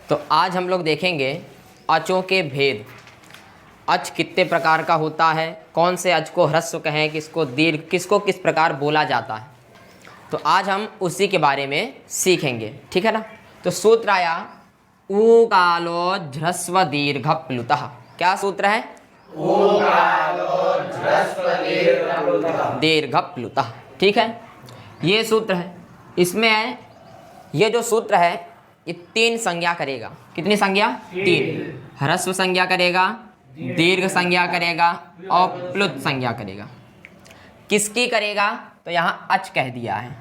तो आज हम लोग देखेंगे अचों के भेद। अच कितने प्रकार का होता है, कौन से अच को ह्रस्व कहें, किसको दीर्घ, किसको किस प्रकार बोला जाता है। तो आज हम उसी के बारे में सीखेंगे, ठीक है ना। तो सूत्र आया ऊकालो ह्रस्व दीर्घ प्लुतः। क्या सूत्र है? दीर्घ प्लुतः, ठीक है। ये सूत्र है। इसमें है ये जो सूत्र है ये तीन संज्ञा करेगा। कितनी संज्ञा? तीन। ह्रस्व संज्ञा करेगा, दीर्घ संज्ञा करेगा और प्लुत संज्ञा करेगा। किसकी करेगा? तो यहाँ अच कह दिया है।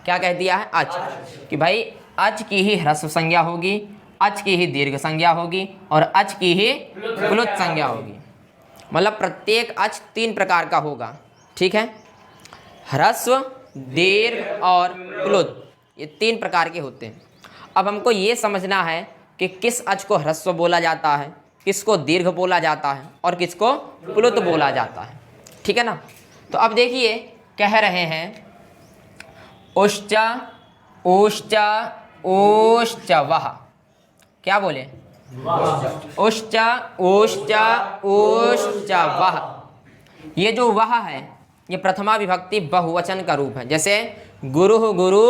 क्या कह दिया है? अच। कि भाई अच की ही ह्रस्व संज्ञा होगी, अच की ही दीर्घ संज्ञा होगी और अच की ही प्लुत संज्ञा होगी। मतलब प्रत्येक अच तीन प्रकार का होगा, ठीक है। ह्रस्व, दीर्घ और प्लुत, ये तीन प्रकार के होते हैं। अब हमको ये समझना है कि किस अच को ह्रस्व बोला जाता है, किसको दीर्घ बोला जाता है और किसको प्लुत बोला जाता है, ठीक है ना। तो अब देखिए कह रहे हैं उश्च ऊश्च ऊश्च वह। क्या बोले? उश्च ऊश्च ऊश्च वह। ये जो वह है ये प्रथमा विभक्ति बहुवचन का रूप है। जैसे गुरु गुरु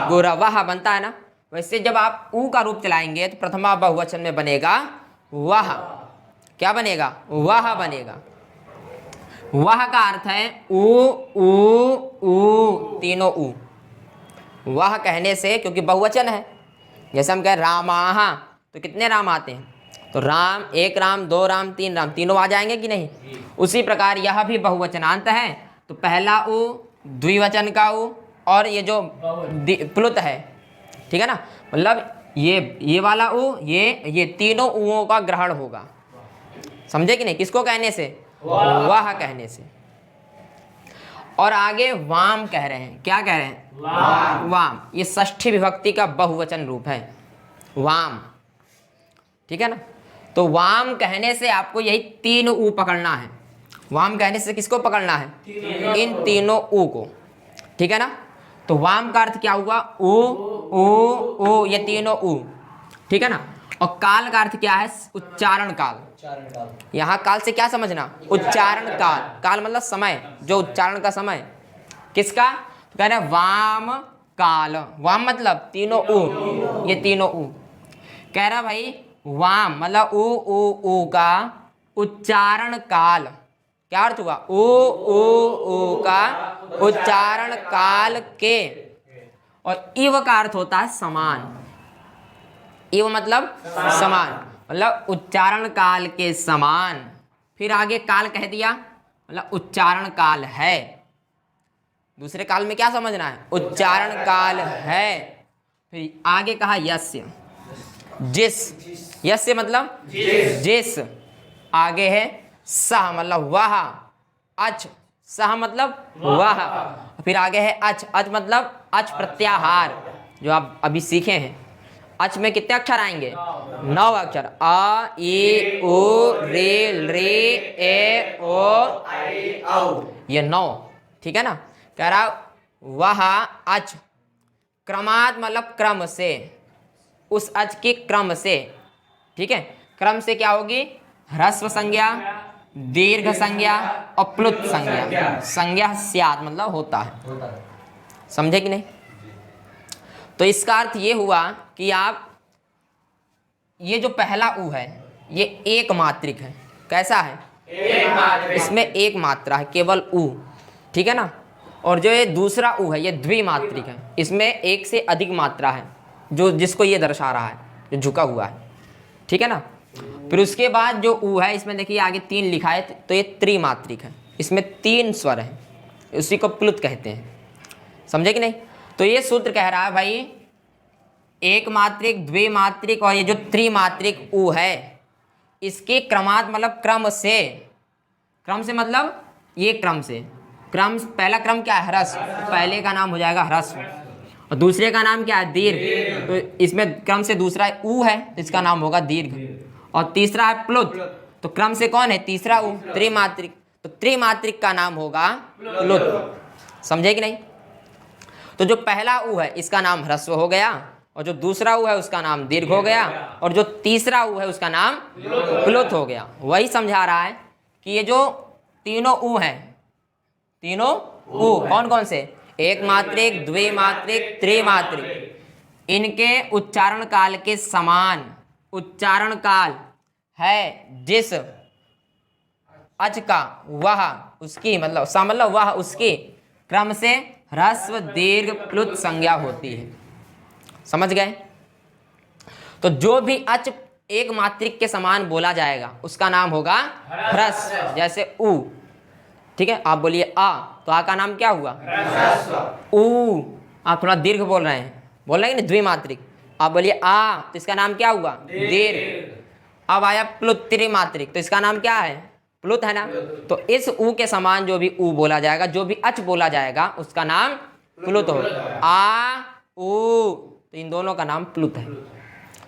गुरवः बनता है ना, वैसे जब आप ऊ का रूप चलाएंगे तो प्रथमा बहुवचन में बनेगा वह। क्या बनेगा? वह बनेगा। वह का अर्थ है ऊ ऊ ऊ, तीनों ऊ। वह कहने से, क्योंकि बहुवचन है, जैसे हम कहें रामाः तो कितने राम आते हैं? तो राम, एक राम, दो राम, तीन राम, तीनों आ जाएंगे कि नहीं। उसी प्रकार यह भी बहुवचनांत है, तो पहला ऊ, द्विवचन का ऊ और ये जो प्लुत है, ठीक है ना। मतलब ये वाला ऊ, ये तीनों ऊओं का ग्रहण होगा। समझे कि नहीं? किसको कहने से? वह कहने से। और आगे वाम कह रहे हैं। क्या कह रहे हैं? वाम। ये षष्ठी विभक्ति का बहुवचन रूप है, वाम, ठीक है ना। तो वाम कहने से आपको यही तीन ऊ पकड़ना है। वाम कहने से किसको पकड़ना है? इन तीनों ऊ को, ठीक है ना। तो वाम का अर्थ क्या हुआ? ऊ ऊ ऊ, ये तीनों ऊ, ठीक है ना। और काल का अर्थ क्या है? उच्चारण काल। यहाँ काल से क्या समझना? उच्चारण काल। काल मतलब समय, जो उच्चारण का समय। किसका? तो कह रहे हैं वाम काल। वाम मतलब तीनों ऊ, ये तीनों ऊ। कह रहा भाई वाम मतलब ऊ ऊ ऊ का उच्चारण काल। क्या अर्थ हुआ? ऊ ऊ ऊ का उच्चारण काल के। और इव का अर्थ होता है समान। इव मतलब समान, मतलब उच्चारण काल के समान। फिर आगे काल कह दिया, मतलब उच्चारण काल है। दूसरे काल में क्या समझना है? उच्चारण काल है। फिर आगे कहा यस्य, जिस। यस्य मतलब जिस। आगे है सह मतलब वह। अच, सह मतलब वह। फिर आगे है अच। अच मतलब अच प्रत्याहार, जो आप अभी सीखे हैं। अच में कितने अक्षर आएंगे? 9 अक्षर। अ ई उ रे रे ए ओ ऐ औ, ये 9, ठीक है ना। कह रहा वह अच क्रमात् मतलब क्रम से, उस अच के क्रम से, ठीक है। क्रम से क्या होगी? ह्रस्व संज्ञा, दीर्घ संज्ञा और प्लुत संज्ञा। संज्ञा स्यात् मतलब होता है। समझे कि नहीं? तो इसका अर्थ ये हुआ कि आप ये जो पहला ऊ है ये एक मात्रिक है। कैसा है? एक मात्रिक। इसमें एक मात्रा है, केवल ऊ, ठीक है ना। और जो ये दूसरा ऊ है ये द्विमात्रिक है, इसमें एक से अधिक मात्रा है, जो जिसको ये दर्शा रहा है, जो झुका हुआ है, ठीक है ना। फिर उसके बाद जो ऊ है इसमें देखिए आगे 3 लिखा है, तो ये त्रिमात्रिक है, इसमें 3 स्वर हैं, उसी को प्लुत कहते हैं। समझे कि नहीं? तो ये सूत्र कह रहा है भाई एक मात्रिक, द्विमात्रिक और ये जो त्रिमात्रिक ऊ है इसके क्रमात् मतलब क्रम से। क्रम से मतलब ये क्रम से। क्रम, पहला क्रम क्या है? ह्रस्व, पहले का नाम हो जाएगा ह्रस्व। और दूसरे का नाम क्या है? दीर्घ। तो इसमें क्रम से दूसरा ऊ है तो इसका नाम होगा दीर्घ। और तीसरा है प्लुत, तो क्रम से कौन है? तीसरा ऊ, त्रिमात्रिक, तो त्रिमात्रिक का नाम होगा प्लुत। समझे कि नहीं? तो जो पहला ऊ है इसका नाम ह्रस्व हो गया और जो दूसरा ऊ है उसका नाम दीर्घ हो गया, और जो तीसरा ऊ है उसका नाम प्लुत हो गया। वही समझा रहा है कि ये जो तीनों ऊ हैं, तीनों ऊ कौन कौन से, एक मात्रिक, द्विमात्रिक, त्रिमात्रिक, इनके उच्चारण काल के समान उच्चारण काल है। जिस अच का वह उसकी मतलब सा मतलब वह उसकी क्रम से ह्रस्व दीर्घ प्लुत संज्ञा होती है। समझ गए? तो जो भी अच एक मात्रिक के समान बोला जाएगा उसका नाम होगा ह्रस्व। जैसे ऊ, ठीक है, आप बोलिए आ, तो आ का नाम क्या हुआ? ऊ। आप थोड़ा दीर्घ बोल रहे हैं, बोल रहे हैं कि द्विमात्रिक। आप बोलिए आ, तो इसका नाम क्या हुआ? दीर्घ। अब आया प्लुत त्रिमात्रिक, तो इसका नाम क्या है? प्लुत है ना। तो इस ऊ के समान जो भी ऊ बोला जाएगा, जो भी अच बोला जाएगा उसका नाम प्लुत होगा। आ ऊ, तो इन दोनों का नाम प्लुत है।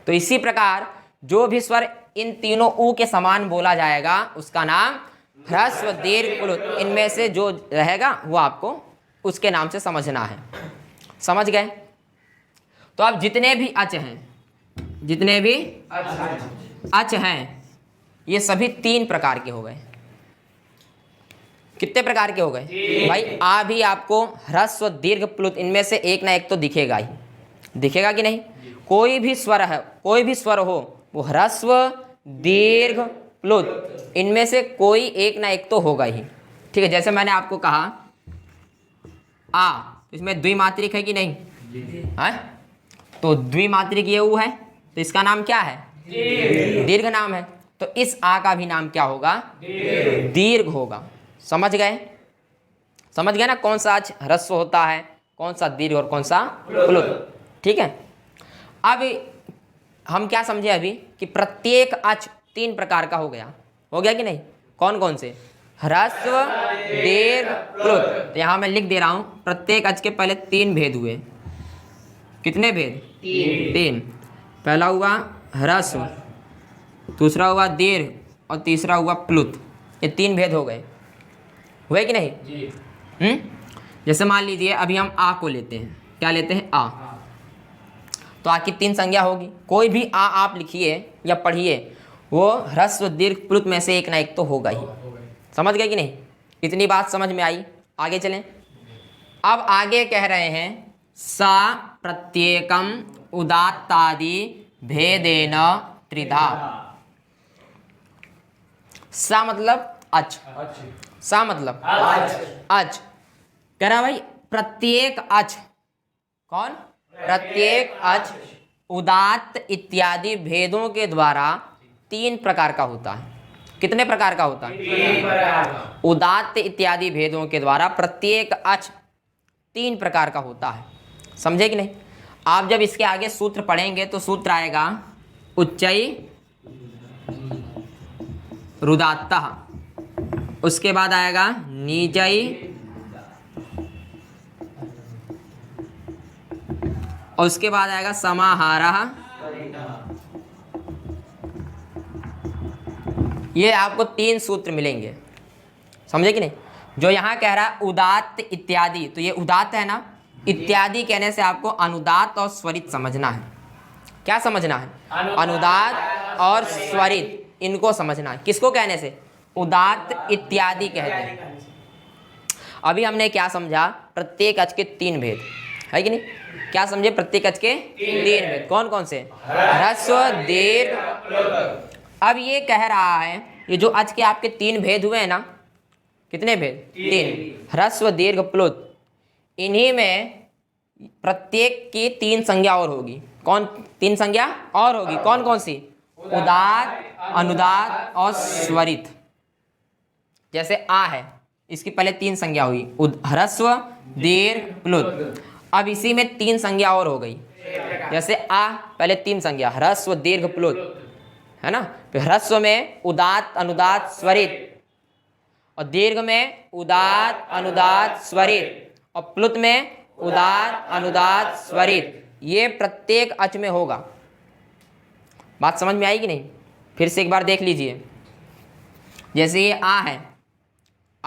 तो इसी प्रकार जो भी स्वर इन तीनों ऊ के समान बोला जाएगा उसका नाम ह्रस्व दीर्घ प्लुत, इनमें से जो रहेगा वो आपको उसके नाम से समझना है। समझ गए? तो अब जितने भी अच हैं, जितने भी अच हैं, ये सभी 3 प्रकार के हो गए। कितने प्रकार के हो गए भाई? आ भी आपको ह्रस्व दीर्घ प्लुत इनमें से एक ना एक तो दिखेगा ही, दिखेगा कि नहीं? कोई भी स्वर है, कोई भी स्वर हो, वो ह्रस्व दीर्घ प्लुत इनमें से कोई एक ना एक तो होगा ही। ठीक है, जैसे मैंने आपको कहा आ, इसमें द्विमात्रिक है कि नहीं है? तो द्विमात्रिक ये ऊ है, तो इसका नाम क्या है? दीर्घ नाम है। तो इस आ का भी नाम क्या होगा? दीर्घ होगा। समझ गए? समझ गए ना कौन सा अच ह्रस्व होता है, कौन सा दीर्घ और कौन सा प्लुत। ठीक है, अब हम क्या समझे अभी कि प्रत्येक अच 3 प्रकार का हो गया कि नहीं? कौन कौन से? ह्रस्व दीर्घ प्लुत। तो यहाँ मैं लिख दे रहा हूँ, प्रत्येक अच के पहले 3 भेद हुए। कितने भेद? 3। पहला हुआ ह्रस्व, दूसरा हुआ दीर्घ और तीसरा हुआ प्लुत। ये 3 भेद हो गए, हुए कि नहीं? जैसे मान लीजिए अभी हम आ को लेते हैं, क्या लेते हैं? आ। तो आ की 3 संज्ञा होगी। कोई भी आ आप लिखिए या पढ़िए, वो ह्रस्व दीर्घ प्लुत में से एक ना एक तो होगा ही। समझ गए कि नहीं? इतनी बात समझ में आई? आगे चलें। अब आगे कह रहे हैं सा प्रत्येकम उदात्तादि भेदेन त्रिधा। सा मतलब अच, सा मतलब अच। कह रहा भाई प्रत्येक अच, कौन? प्रत्येक अच उदात्त इत्यादि भेदों के द्वारा 3 प्रकार का होता है। कितने प्रकार का होता है? उदात्त इत्यादि भेदों के द्वारा प्रत्येक अच 3 प्रकार का होता है। समझे कि नहीं? आप जब इसके आगे सूत्र पढ़ेंगे तो सूत्र आएगा उच्चई रुदात्तः, उसके बाद आएगा नीचई, और उसके बाद आएगा समाहारः। ये आपको 3 सूत्र मिलेंगे। समझे कि नहीं? जो यहाँ कह रहा है उदात्त इत्यादि, तो ये उदात्त है ना, इत्यादि कहने से आपको अनुदात्त और स्वरित समझना है। क्या समझना है? अनुदात्त और स्वरित, इनको समझना है। किसको कहने से? उदात्त इत्यादि कहते हैं। अभी हमने क्या समझा? प्रत्येक अच के 3 भेद, है कि नहीं? क्या समझे? प्रत्येक अच के 3 भेद कौन कौन से? ह्रस्व दीर्घ प्लुत। अब ये कह रहा है ये जो अच के आपके 3 भेद हुए हैं ना, कितने भेद? 3। ह्रस्व दीर्घ प्लुत, इन्हीं में प्रत्येक की 3 संज्ञा और होगी। कौन 3 संज्ञा और होगी? कौन कौन सी? उदात्त, अनुदात्त और स्वरित। जैसे आ है, इसकी पहले 3 संज्ञा हुई, ह्रस्व दीर्घ प्लुत। अब इसी में 3 संज्ञा और हो गई। जैसे आ पहले 3 संज्ञा, ह्रस्व दीर्घ प्लुत, है ना? फिर ह्रस्व में उदात्त, अनुदात्त, स्वरित, और दीर्घ में उदात्त, अनुदात्त, स्वरित, और प्लुत में उदात्त, अनुदात्त, स्वरित। ये प्रत्येक अच में होगा। बात समझ में आई कि नहीं? फिर से एक बार देख लीजिए। जैसे ये आ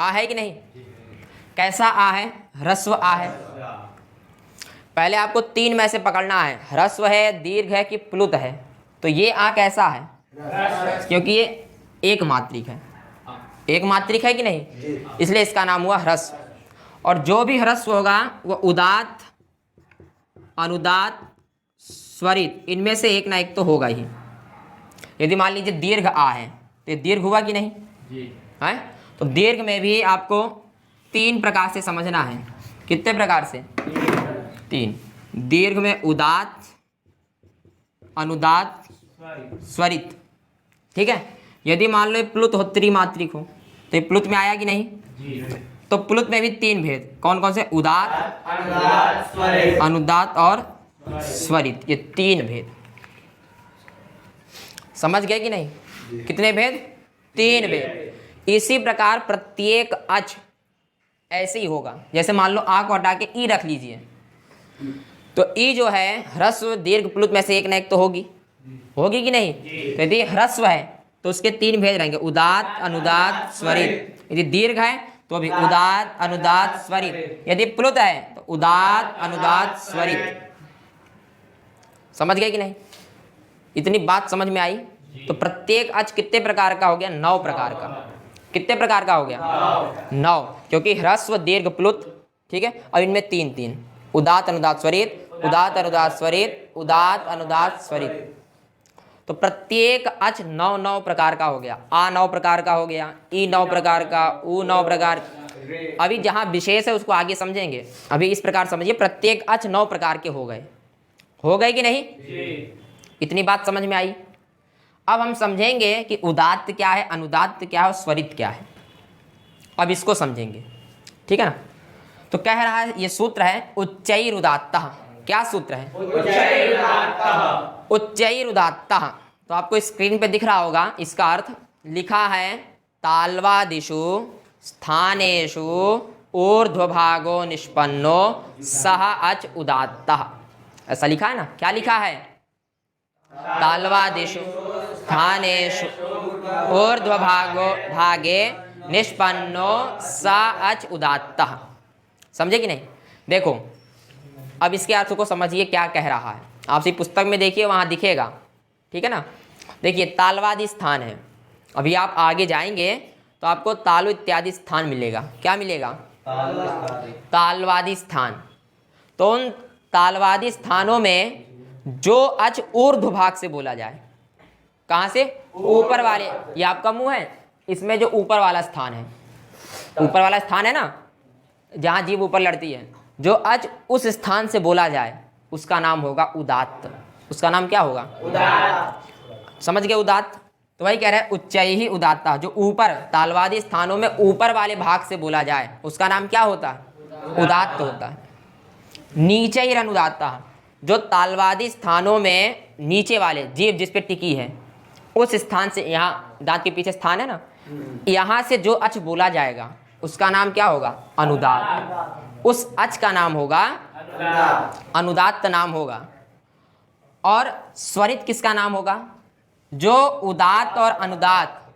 है कि नहीं? कैसा आ है? ह्रस्व आ है। पहले आपको तीन में से पकड़ना है, ह्रस्व है, दीर्घ है कि प्लुत है। तो ये आ कैसा है, क्योंकि ये एक मात्रिक है, एक मात्रिक है कि नहीं, इसलिए इसका नाम हुआ ह्रस्व। और जो भी ह्रस्व होगा वो उदात्त, अनुदात्त, स्वरित, इनमें से एक ना एक तो होगा ही। यदि मान लीजिए दीर्घ आ है तो ये दीर्घ हुआ कि नहीं है। तो दीर्घ में भी आपको तीन प्रकार से समझना है। कितने प्रकार से, तीन। दीर्घ में उदात्त, अनुदात्त, स्वरित, ठीक है। यदि मान लो प्लुत हो, त्रिमात्रिक हो, तो ये प्लुत में आया कि नहीं। तो प्लुत में भी तीन भेद, कौन कौन से, उदात्त, अनुदात्त और स्वरित, ये तीन भेद। समझ गए कि नहीं, कितने भेद, तीन भेद। इसी प्रकार प्रत्येक अच ऐसे ही होगा। जैसे मान लो आ को हटा के ई रख लीजिए, तो ई जो है ह्रस्व, दीर्घ, प्लुत में से एक ना एक तो होगी, होगी कि नहीं। तो यदि ह्रस्व है तो उसके तीन भेद रहेंगे, उदात्त, अनुदात्त, स्वरित। यदि दीर्घ है तो भी उदात्त, अनुदात्त, स्वरित। यदि प्लुत है तो उदात्त, अनुदात्त, स्वरित। समझ गए कि नहीं, इतनी बात समझ में आई। तो प्रत्येक अच कितने प्रकार का हो गया, 9 प्रकार का। कितने प्रकार का हो गया, 9, क्योंकि ह्रस्व, दीर्घ, प्लुत, ठीक है। और इनमें तीन तीन, उदात्त, अनुदात्त, स्वरित, उदात्त, अनुदात्त, स्वरित, उदात्त, अनुदात्त, स्वरित। तो प्रत्येक अच 9 प्रकार का हो गया। आ 9 प्रकार का हो गया, ई 9 प्रकार का, ऊ 9 प्रकार। अभी जहाँ विशेष है उसको आगे समझेंगे, अभी इस प्रकार समझिए, प्रत्येक अच 9 प्रकार के हो गए। हो गए कि नहीं, इतनी बात समझ में आई। अब हम समझेंगे कि उदात्त क्या है, अनुदात्त क्या है और स्वरित क्या है। अब इसको समझेंगे, ठीक है ना। तो कह रहा है, ये सूत्र है उच्चैरुदात्तः। क्या सूत्र है, उच्चैरुदात्तः। तो आपको स्क्रीन पे दिख रहा होगा, इसका अर्थ लिखा है, ताल्वादिषु स्थानेषु ऊर्ध्वभागो निष्पन्नो सह अच उदात्तः। ऐसा लिखा है ना, क्या लिखा है, ताल्वादिषु स्थानेषु ऊर्ध्वभागो भागे निष्पन्नो स अच उदात्तः। समझे कि नहीं। देखो अब इसके अर्थ को समझिए, क्या कह रहा है। आप सी पुस्तक में देखिए, वहाँ दिखेगा, ठीक है ना। देखिए तालवादी स्थान है, अभी आप आगे जाएंगे तो आपको तालु इत्यादि स्थान मिलेगा। क्या मिलेगा, तालवादी स्थान। तो उन तालवादी स्थानों में जो अच ऊर्ध्व भाग से बोला जाए, कहाँ से, ऊपर वाले, ये आपका मुंह है, इसमें जो ऊपर वाला स्थान है, ऊपर वाला स्थान है ना, जहाँ जीभ ऊपर लड़ती है, जो अच उस स्थान से बोला जाए उसका नाम होगा उदात्त। उसका नाम क्या होगा, उदात्त। समझ गए, उदात्त। तो वही कह रहे हैं उच्चैहि उदात्तः, जो ऊपर तालवादी स्थानों में ऊपर वाले भाग से बोला जाए उसका नाम क्या होता है, उदात्त होता है। नीचैरनुदात्तः, जो तालवादी स्थानों में नीचे वाले, जीभ जिस पे टिकी है उस स्थान से, यहाँ दांत के पीछे स्थान है ना, यहाँ से जो अच बोला जाएगा उसका नाम क्या होगा, अनुदात्त। उस अच का नाम होगा अनुदात्त नाम होगा। और स्वरित किसका नाम होगा, जो उदात्त और अनुदात्त,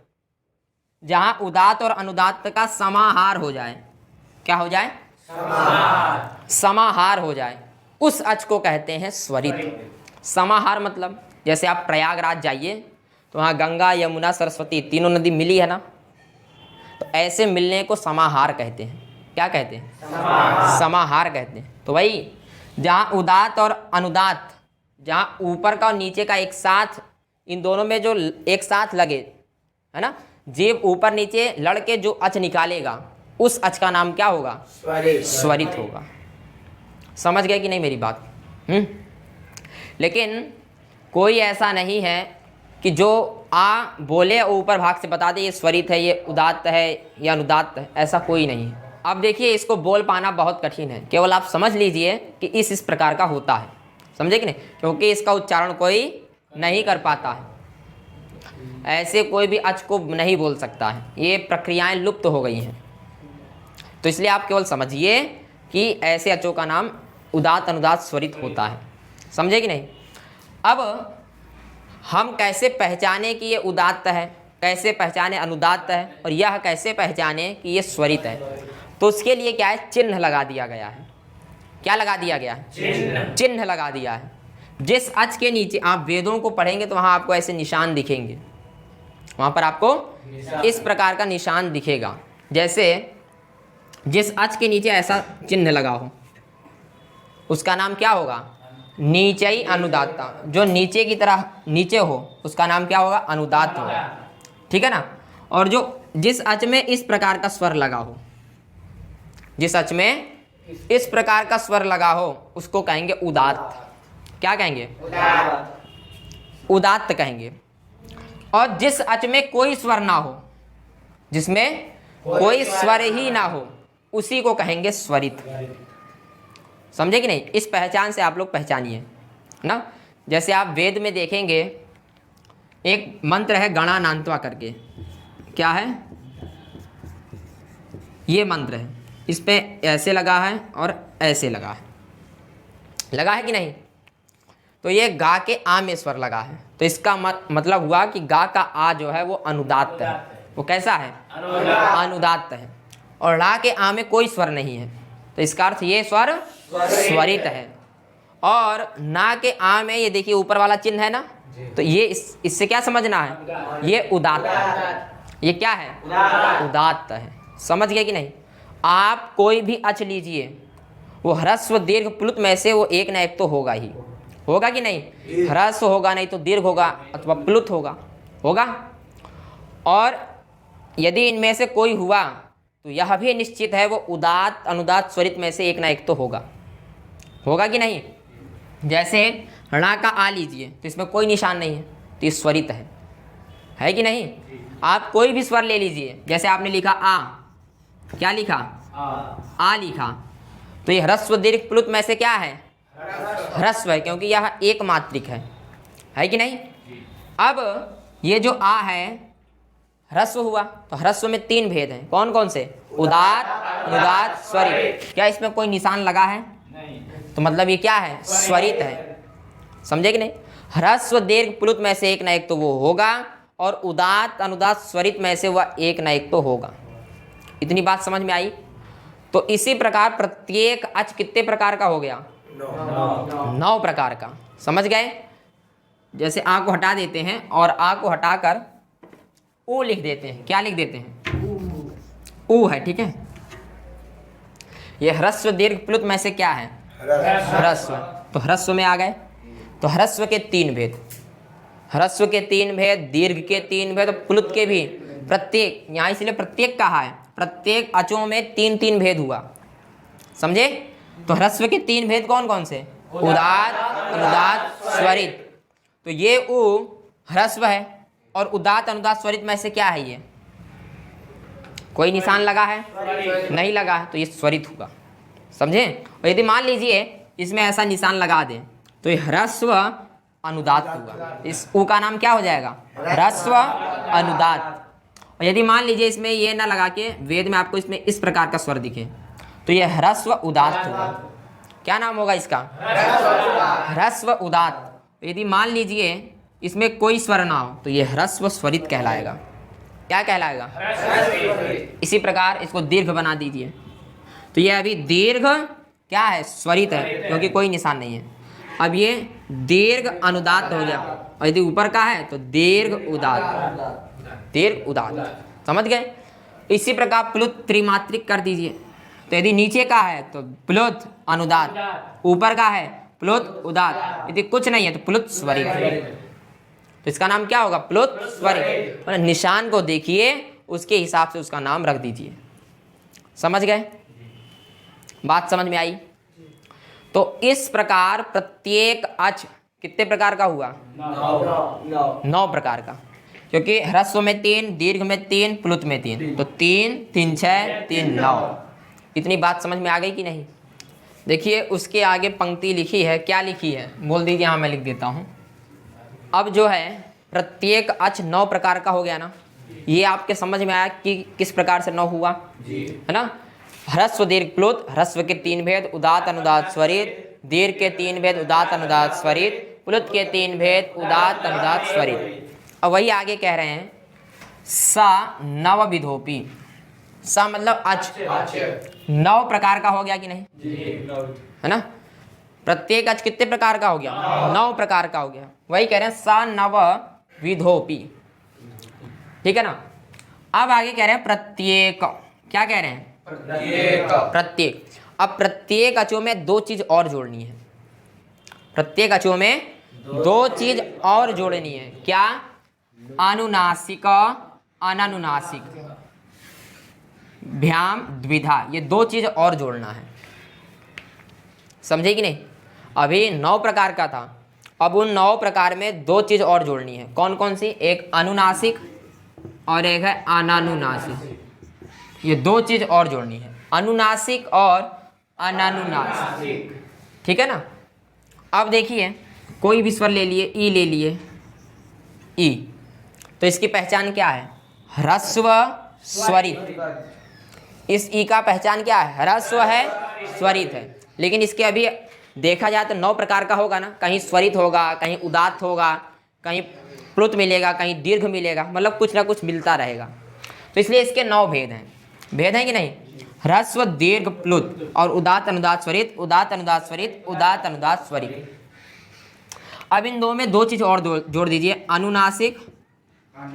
जहाँ उदात्त और अनुदात्त का समाहार हो जाए, क्या हो जाए, समाहार हो जाए, उस अच को कहते हैं स्वरित। समाहार मतलब जैसे आप प्रयागराज जाइए तो वहाँ गंगा, यमुना, सरस्वती तीनों नदी मिली है ना, तो ऐसे मिलने को समाहार कहते हैं। क्या कहते हैं, समाहार कहते हैं। तो वही जहाँ उदात्त और अनुदात्त, जहाँ ऊपर का और नीचे का एक साथ, इन दोनों में जो एक साथ लगे है ना, जीभ ऊपर नीचे लड़के जो अच निकालेगा उस अच का नाम क्या होगा, स्वरित होगा। समझ गए कि नहीं मेरी बात। लेकिन कोई ऐसा नहीं है कि जो आ बोले और ऊपर भाग से बता दे ये स्वरित है, ये उदात्त है, या अनुदात्त है, ऐसा कोई नहीं है। अब देखिए इसको बोल पाना बहुत कठिन है, केवल आप समझ लीजिए कि इस प्रकार का होता है। समझे कि नहीं, क्योंकि इसका उच्चारण कोई नहीं कर पाता है, ऐसे कोई भी अच को नहीं बोल सकता है, ये प्रक्रियाएं लुप्त हो गई हैं। तो इसलिए आप केवल समझिए कि ऐसे अचों का नाम उदात्त, अनुदात्त, स्वरित होता है। समझे कि नहीं। अब हम कैसे पहचाने कि ये उदात्त है, कैसे पहचाने अनुदात्त है, और यह कैसे पहचाने कि ये स्वरित है। तो उसके लिए क्या है, चिन्ह लगा दिया गया है। क्या लगा दिया गया है? चिन्ह लगा दिया है। जिस अच के नीचे आप वेदों को पढ़ेंगे तो वहाँ आपको ऐसे निशान दिखेंगे, वहाँ पर आपको इस प्रकार का निशान दिखेगा। जैसे जिस अच के नीचे ऐसा चिन्ह लगा हो उसका नाम क्या होगा? नीचई अनुदात्ता। जो नीचे की तरह नीचे हो उसका नाम क्या होगा? अनुदात्त होगा, ठीक है ना। और जो जिस अच में इस प्रकार का स्वर लगा हो, जिस अच में इस प्रकार का स्वर लगा हो उसको कहेंगे उदात्त। क्या कहेंगे? उदात्त कहेंगे। और जिस अच में कोई स्वर ना हो, जिसमें कोई स्वर ही ना हो, उसी को कहेंगे स्वरित। समझे कि नहीं? इस पहचान से आप लोग पहचानिए ना। जैसे आप वेद में देखेंगे एक मंत्र है गणानान्त्वा करके, क्या है? ये मंत्र है, इस पे ऐसे लगा है और ऐसे लगा है कि नहीं? तो ये गा के आ में स्वर लगा है, तो इसका मतलब हुआ कि गा का आ जो है वो अनुदात्त है। वो कैसा है? अनुदात्त है। और ला के आ में कोई स्वर नहीं है, तो इसका अर्थ ये स्वर स्वरित है। और ना के आ में ये देखिए ऊपर वाला चिन्ह है ना, तो ये इससे क्या समझना है? ये उदात्त है। ये क्या है? उदात्त है। समझ गए कि नहीं? आप कोई भी अच लीजिए, वो ह्रस्व दीर्घ प्लुत में से वो एक ना एक तो होगा ही, होगा कि नहीं? ह्रस्व होगा, नहीं तो दीर्घ होगा, अथवा प्लुत होगा। और यदि इनमें से कोई हुआ तो यह भी निश्चित है वो उदात्त अनुदात्त स्वरित में से एक ना एक तो होगा कि नहीं? जैसे णा का आ लीजिए तो इसमें कोई निशान नहीं है, तो ये स्वरित है कि नहीं? आप कोई भी स्वर ले लीजिए, जैसे आपने लिखा आ, क्या लिखा? आ लिखा, तो ये ह्रस्व दीर्घ प्लुत में से क्या है? ह्रस्व है, क्योंकि यह एक मात्रिक है कि नहीं? अब ये जो आ है ह्रस्व हुआ, तो ह्रस्व में 3 भेद हैं। कौन कौन से? उदात्त, अनुदात्त, स्वरित। क्या इसमें कोई निशान लगा है? नहीं। तो मतलब ये क्या है? स्वरित है। समझे कि नहीं? ह्रस्व दीर्घ प्लुत में से एक ना एक तो वो होगा, और उदात्त अनुदात्त स्वरित में से वह एक ना एक तो होगा। इतनी बात समझ में आई? तो इसी प्रकार प्रत्येक अच कितने प्रकार का हो गया? 9 प्रकार का। समझ गए? जैसे आ को हटा देते हैं और आ को हटाकर ऊ लिख देते हैं। क्या लिख देते हैं? ऊ है, ठीक है। ये ह्रस्व दीर्घ प्लुत में से क्या है? ह्रस्व। तो ह्रस्व में आ गए, तो ह्रस्व के 3 भेद, ह्रस्व के 3 भेद, दीर्घ के 3 भेद, प्लुत के भी प्रत्येक, यहाँ इसलिए प्रत्येक कहा है, प्रत्येक अचों में 3-3 भेद हुआ। समझे? तो ह्रस्व के 3 भेद कौन कौन से? उदात्त, अनुदात्त, स्वरित। तो ये ऊ ह्रस्व है, और उदात्त अनुदात्त स्वरित में से क्या है? ये कोई निशान लगा है? नहीं लगा है, तो ये स्वरित होगा। समझे? और यदि मान लीजिए इसमें ऐसा निशान लगा दें तो ये ह्रस्व अनुदात्त होगा। इस ऊ का नाम क्या हो जाएगा? ह्रस्व अनुदात्त। और यदि मान लीजिए इसमें ये ना लगा के वेद में आपको इसमें इस प्रकार का स्वर दिखे तो ये ह्रस्व उदात्त होगा। क्या नाम होगा इसका? ह्रस्व उदात्त। यदि मान लीजिए इसमें कोई स्वर ना हो तो ये ह्रस्व स्वरित कहलाएगा। क्या कहलाएगा? इसी प्रकार इसको दीर्घ बना दीजिए, तो ये अभी दीर्घ क्या है? स्वरित है, क्योंकि कोई निशान नहीं है। अब ये दीर्घ अनुदात्त हो गया, और यदि ऊपर का है तो दीर्घ उदात्त, दीर्घ उदात्त। समझ गए? इसी प्रकार प्लुत त्रिमात्रिक कर दीजिए, तो यदि नीचे का है तो प्लुत अनुदात्त, ऊपर का है प्लुत उदात्त, यदि कुछ नहीं है तो प्लुत स्वरित। तो इसका नाम क्या होगा? प्लुत स्वरित। और निशान को देखिए, उसके हिसाब से उसका नाम रख दीजिए। समझ गए? बात समझ में आई? तो इस प्रकार प्रत्येक अच कितने प्रकार का हुआ? 9 प्रकार का, क्योंकि ह्रस्व में 3, दीर्घ में 3, प्लुत में 3, तो 3, 3, 6, 3, 9। इतनी बात समझ में आ गई कि नहीं? देखिए उसके आगे पंक्ति लिखी है, क्या लिखी है? बोल दीजिए। हाँ, मैं लिख देता हूँ। अब जो है प्रत्येक अच 9 प्रकार का हो गया ना, ये आपके समझ में आया कि किस प्रकार से 9 हुआ, है ना? ह्रस्व दीर्घ प्लुत, ह्रस्व के 3 भेद, उदात्त अनुदात्त स्वरित, दीर्घ के 3 भेद, उदात्त अनुदात्त स्वरित, प्लुत के 3 भेद, उदात्त अनुदात्त स्वरित। अब वही आगे कह रहे हैं, सा नवविधोपि। सा मतलब अच 9 प्रकार का हो गया कि नहीं? है ना। प्रत्येक अच कितने प्रकार का हो गया? 9 प्रकार का हो गया। वही कह रहे हैं सा नव विधोपी, ठीक है ना। अब आगे कह रहे हैं प्रत्येक, क्या कह रहे हैं? प्रत्येक। अब प्रत्येक अचों में 2 चीज और जोड़नी है। प्रत्येक अचों में 2 चीज और जोड़नी है। क्या? अनुनासिक, अनानुनासिक, भ्याम द्विधा, ये 2 चीज और जोड़ना है। समझे कि नहीं? अभी 9 प्रकार का था, अब उन 9 प्रकार में 2 चीज और जोड़नी है। कौन कौन सी? एक अनुनासिक और एक है अनानुनासिक। ये 2 चीज और जोड़नी है, अनुनासिक और अनानुनासिक, ठीक है ना। अब देखिए कोई भी स्वर ले लिए, ई ले लिए, ई, तो इसकी पहचान क्या है? ह्रस्व स्वरित। इस ई का पहचान क्या है? ह्रस्व है, स्वरित है। लेकिन इसके अभी देखा जाए तो 9 प्रकार का होगा ना, कहीं स्वरित होगा, कहीं उदात्त होगा, कहीं प्लुत मिलेगा, कहीं दीर्घ मिलेगा, मतलब कुछ ना कुछ मिलता रहेगा। तो इसलिए इसके 9 भेद हैं। भेद हैं कि नहीं? ह्रस्व, दीर्घ, प्लुत और उदात्त अनुदात्त स्वरित, उदात्त अनुदात्त स्वरित, उदात्त अनुदात्त स्वरित। अब इन 2 में 2 चीज और जोड़ दीजिए, अनुनासिक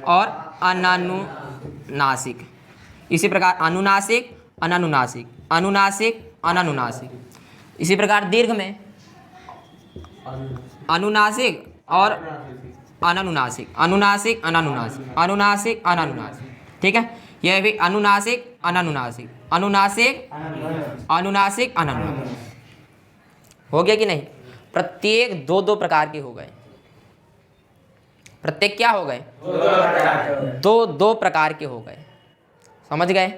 और अनानुनासिक। इसी प्रकार अनुनासिक, अनानुनासिक, अनुनासिक, अनानुनासिक। इसी प्रकार दीर्घ में अनुनासिक और अनानुनासिक, अनुनासिक, अनानुनासिक, अनुनासिक, अनानुनासिक, ठीक है। यह भी अनुनासिक, अनानुनासिक, अनुनासिक, अनुनासिक, अनानुनासिक। हो गया कि नहीं? प्रत्येक 2-2 प्रकार के हो गए। प्रत्येक क्या हो गए? 2-2 प्रकार के हो गए। समझ गए?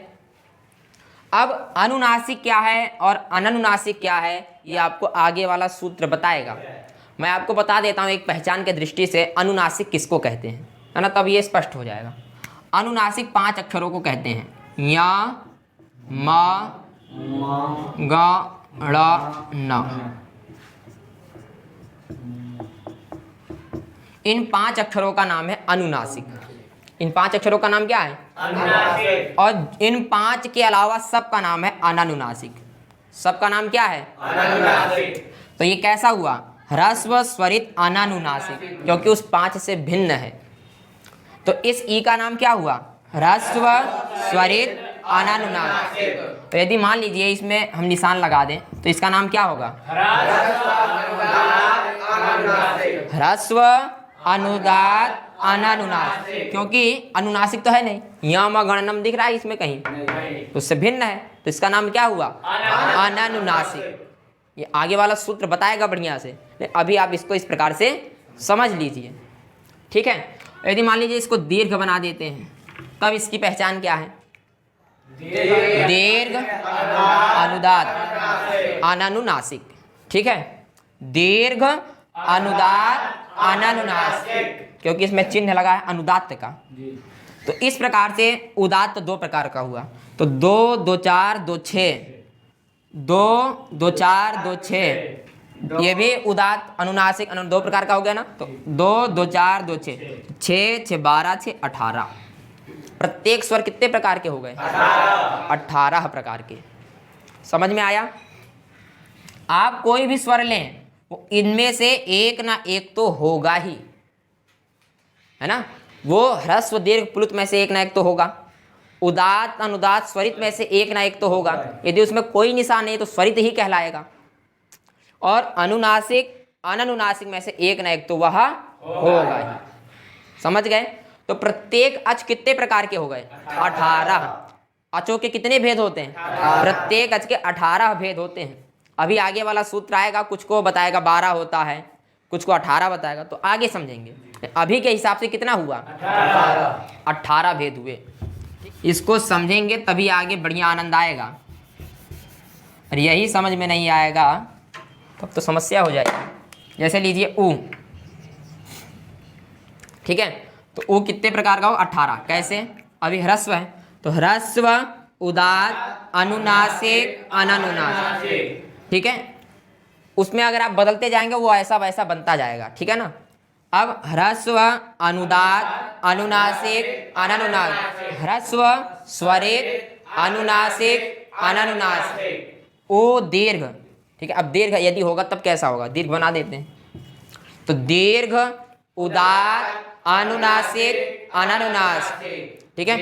अब अनुनासिक क्या है और अनानुनासिक क्या है, ये आपको आगे वाला सूत्र बताएगा। मैं आपको बता देता हूँ एक पहचान के दृष्टि से अनुनासिक किसको कहते हैं, है ना, तब ये स्पष्ट हो जाएगा। अनुनासिक 5 अक्षरों को कहते हैं, या, मा, गा, ड़ा, ना। इन 5 अक्षरों का नाम है अनुनासिक। इन 5 अक्षरों का नाम क्या है? अनुनासिक। और इन 5 के अलावा सबका नाम है अनानुनासिक। सबका नाम क्या है? अनुनासिक। तो ये कैसा हुआ? ह्रस्व स्वरित अनानुनासिक, क्योंकि उस 5 से भिन्न है। तो इस ई का नाम क्या हुआ? ह्रस्व स्वरित अनानुनासिक। तो यदि मान लीजिए इसमें हम निशान लगा दें तो इसका नाम क्या होगा? ह्रस्व अनुदात अनानुनासिक, क्योंकि अनुनासिक तो है नहीं, यम गणनम दिख रहा है इसमें कहीं, तो उससे भिन्न है, तो इसका नाम क्या हुआ? अनानुनासिक। ये आगे वाला सूत्र बताएगा बढ़िया से, अभी आप इसको इस प्रकार से समझ लीजिए, ठीक है। यदि मान लीजिए इसको दीर्घ बना देते हैं, तब इसकी पहचान क्या है? दीर्घ अनुदात अनानुनासिक, ठीक है। दीर्घ अनुदात अनानुनासिक, क्योंकि इसमें चिन्ह लगा है अनुदात्त का। तो इस प्रकार से उदात्त 2 प्रकार का हुआ। तो 2, 2, 4, 2, 6, 2, 2, 4, 2, 6, ये भी उदात्त अनुनासिक 2 प्रकार का हो गया ना। तो 2, 2, 4, 2, 6, 6, 6, 12, 6, 18। प्रत्येक स्वर कितने प्रकार के हो गए? 18 प्रकार के। समझ में आया? आप कोई भी स्वर लें, वो इनमें से एक ना एक तो होगा ही, है ना। वो ह्रस्व दीर्घ प्लुत में से एक ना एक तो होगा, उदात्त अनुदात्त स्वरित में से एक ना एक तो होगा। यदि उसमें कोई निशान नहीं तो स्वरित ही कहलाएगा। और अनुनासिक अनानुनासिक में से एक ना एक तो वह होगा ही। समझ गए? तो प्रत्येक अच कितने प्रकार के हो गए? 18। अचों के कितने भेद होते हैं? प्रत्येक अच के 18 भेद होते हैं। अभी आगे वाला सूत्र आएगा, कुछ को बताएगा 12 होता है, कुछ को 18 बताएगा, तो आगे समझेंगे। अभी के हिसाब से कितना हुआ? 18 भेद हुए। इसको समझेंगे तभी आगे बढ़िया आनंद आएगा, और यही समझ में नहीं आएगा तब तो समस्या हो जाएगी। जैसे लीजिए ऊ, ठीक है। तो ऊ कितने प्रकार का हो? 18। कैसे? अभी ह्रस्व है तो ह्रस्व उदात्त अनुनासिक अनानुनासिक, ठीक है। उसमें अगर आप बदलते जाएंगे वो ऐसा वैसा बनता जाएगा, ठीक है ना। अब ह्रस्व अनुदात्त अनुनासिक अनानुनासिक, ह्रस्व स्वरित अनुनासिक अनानुनासिक, ओ दीर्घ ठीक है। अब दीर्घ यदि होगा तब कैसा होगा, दीर्घ बना देते हैं। तो दीर्घ उदात्त अनुनासिक अनानुनासिक, ठीक है।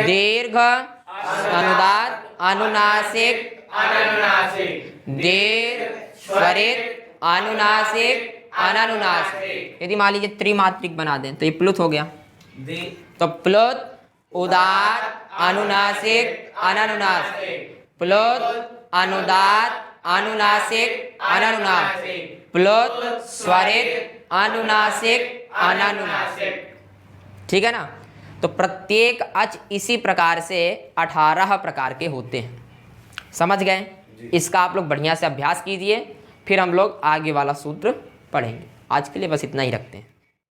दीर्घ अनुदात्त अनुनासिक दीर्घ स्वरित अनुनासिक अनानुनासिक। यदि मान लीजिए त्रिमात्रिक बना दें तो ये प्लुत हो गया। तो प्लुत उदात्त अनुनासिक अनानुनासिक, प्लुत अनुदात्त अनुनासिक अनानुनासिक, प्लुत स्वरित अनुनासिक अनानुनासिक, ठीक है ना। तो प्रत्येक अच इसी प्रकार से 18 प्रकार के होते हैं। समझ गए? इसका आप लोग बढ़िया से अभ्यास कीजिए, फिर हम लोग आगे वाला सूत्र पढ़ेंगे। आज के लिए बस इतना ही रखते हैं।